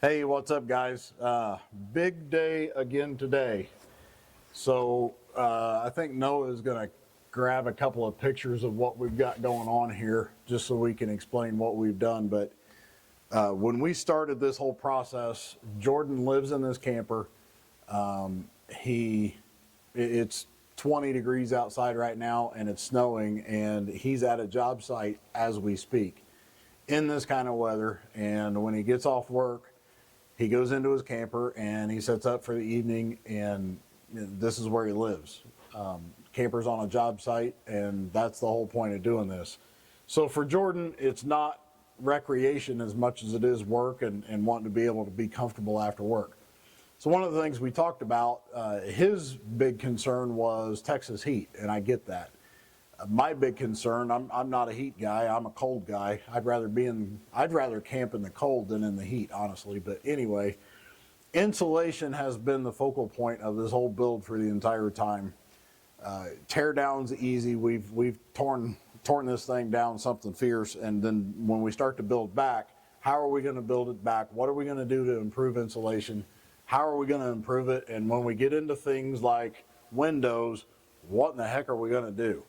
Hey, what's up, guys? Big day again today. So I think Noah is going to grab a couple of pictures of what we've got going on here just so we can explain what we've done. But when we started this whole process, Jordan lives in this camper. It's 20 degrees outside right now and it's snowing, and he's at a job site as we speak in this kind of weather. And when he gets off work, he goes into his camper and he sets up for the evening, and this is where he lives. Camper's on a job site, and that's the whole point of doing this. So for Jordan, it's not recreation as much as it is work and wanting to be able to be comfortable after work. So one of the things we talked about, his big concern was Texas heat, and I get that. My big concern, I'm not a heat guy, I'm a cold guy. I'd rather camp in the cold than in the heat, honestly. But anyway, insulation has been the focal point of this whole build for the entire time. Tear down's easy. We've torn this thing down something fierce, and then when we start to build back, how are we going to build it back? What are we going to do to improve insulation? How are we going to improve it? And when we get into things like windows, what in the heck are we going to do?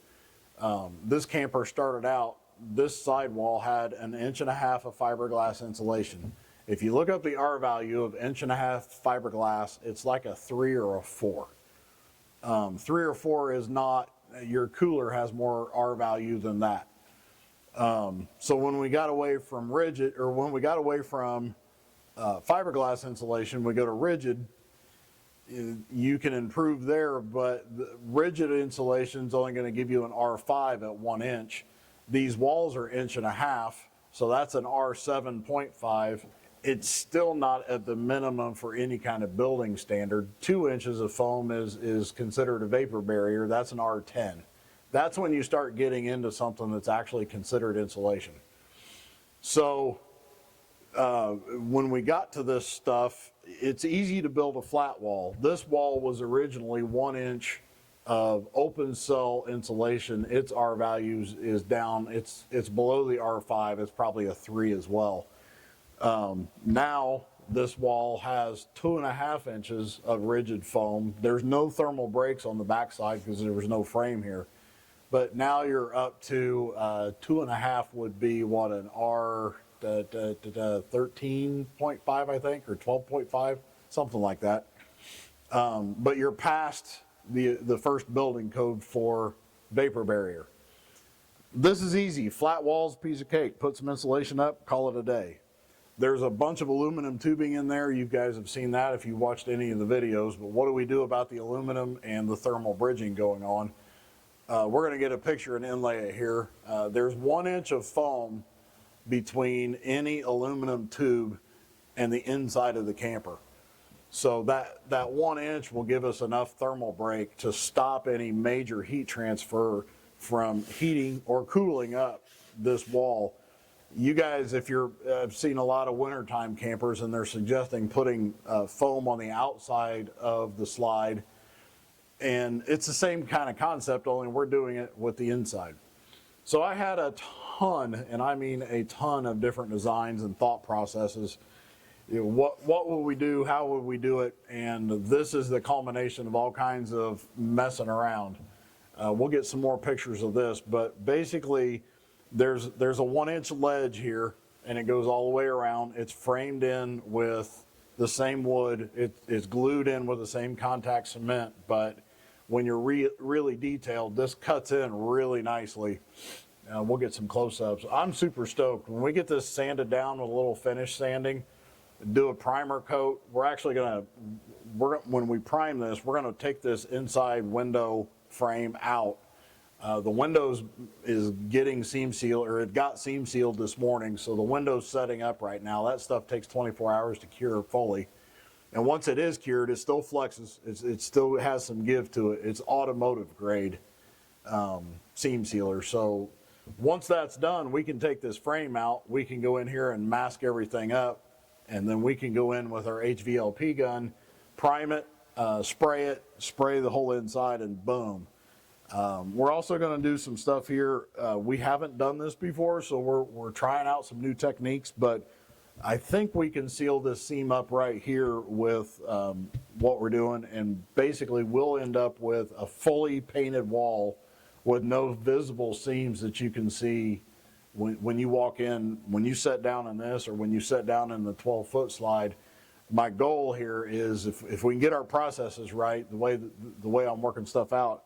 This camper started out, this sidewall had 1.5 inches of fiberglass insulation. If you look up the R value of 1.5 inches fiberglass, it's like a 3 or a 4. 3 or 4 is not, your cooler has more R value than that. So when we got away from fiberglass insulation, we go to rigid. You can improve there, but the rigid insulation is only going to give you an R5 at 1 inch. These walls are 1.5 inches, so that's an R7.5. It's still not at the minimum for any kind of building standard. 2 inches of foam is considered a vapor barrier. That's an R10. That's when you start getting into something that's actually considered insulation. So when we got to this stuff, it's easy to build a flat wall. This wall was originally 1 inch of open cell insulation. Its R values is down. It's below the R5. It's probably a 3 as well. Now this wall has 2.5 inches of rigid foam. There's no thermal breaks on the backside because there was no frame here. But now you're up to 2.5 would be what, an R 13.5, I think, or 12.5, something like that. But you're past the first building code for vapor barrier. This is easy. Flat walls, piece of cake. Put some insulation up, call it a day. There's a bunch of aluminum tubing in there. You guys have seen that if you watched any of the videos. But what do we do about the aluminum and the thermal bridging going on? We're going to get a picture and inlay it here. There's 1 inch of foam between any aluminum tube and the inside of the camper. So that 1 inch will give us enough thermal break to stop any major heat transfer from heating or cooling up this wall. You guys, if I've seen a lot of wintertime campers and they're suggesting putting foam on the outside of the slide, and it's the same kind of concept, only we're doing it with the inside. So I had a ton, and I mean a ton, of different designs and thought processes. What would we do? How would we do it? And this is the culmination of all kinds of messing around. We'll get some more pictures of this, but basically there's a 1 inch ledge here, and it goes all the way around. It's framed in with the same wood. It's glued in with the same contact cement, but when you're really detailed, this cuts in really nicely. We'll get some close-ups. I'm super stoked. When we get this sanded down with a little finish sanding, do a primer coat, when we prime this, we're gonna take this inside window frame out. The windows is getting seam sealed, or it got seam sealed this morning, so the window's setting up right now. That stuff takes 24 hours to cure fully. And once it is cured, it still flexes. It still has some give to it. It's automotive grade seam sealer. So once that's done, we can take this frame out. We can go in here and mask everything up. And then we can go in with our HVLP gun, prime it, spray the whole inside, and boom. We're also going to do some stuff here. We haven't done this before, so we're trying out some new techniques, but I think we can seal this seam up right here with what we're doing, and basically we'll end up with a fully painted wall with no visible seams that you can see when you walk in, when you set down in this, or when you set down in the 12-foot slide. My goal here is if we can get our processes right, the way I'm working stuff out,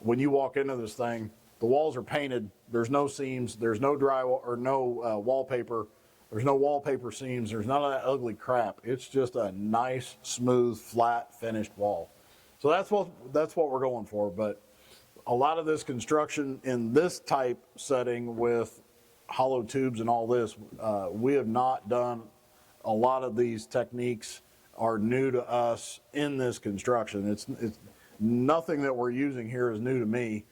when you walk into this thing, the walls are painted, there's no seams, there's no drywall or no wallpaper, there's no wallpaper seams, there's none of that ugly crap. It's just a nice, smooth, flat, finished wall. So that's what we're going for. But a lot of this construction in this type setting with hollow tubes and all this, we have not done. A lot of these techniques are new to us in this construction. It's nothing that we're using here is new to me.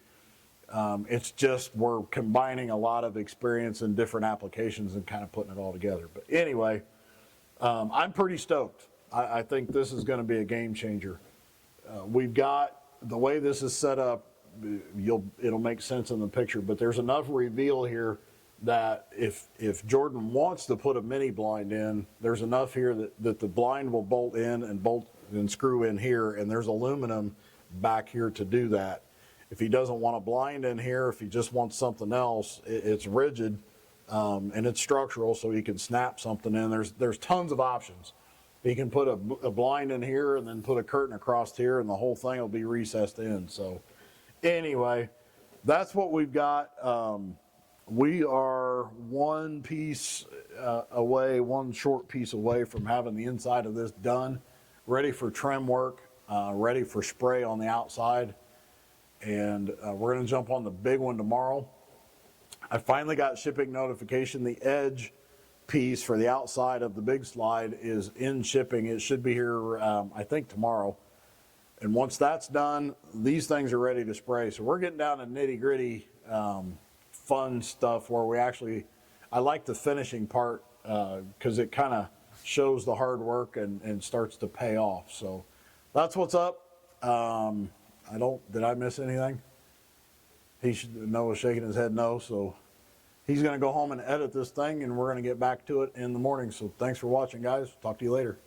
It's just we're combining a lot of experience in different applications and kind of putting it all together. But anyway, I'm pretty stoked. I think this is going to be a game changer. We've got the way this is set up. It'll make sense in the picture, but there's enough reveal here that if Jordan wants to put a mini blind in, there's enough here that the blind will bolt in and screw in here, and there's aluminum back here to do that. If he doesn't want a blind in here, if he just wants something else, it's rigid and it's structural, so he can snap something in. There's tons of options. He can put a blind in here and then put a curtain across here, and the whole thing will be recessed in. So anyway, that's what we've got. We are one piece away, one short piece away from having the inside of this done, ready for trim work, ready for spray on the outside. And we're going to jump on the big one tomorrow. I finally got shipping notification. The edge piece for the outside of the big slide is in shipping. It should be here, I think, tomorrow. And once that's done, these things are ready to spray. So we're getting down to nitty gritty fun stuff where I like the finishing part because it kind of shows the hard work and starts to pay off. So that's what's up. Did I miss anything? Noah's shaking his head no. So he's going to go home and edit this thing, and we're going to get back to it in the morning. So thanks for watching, guys. Talk to you later.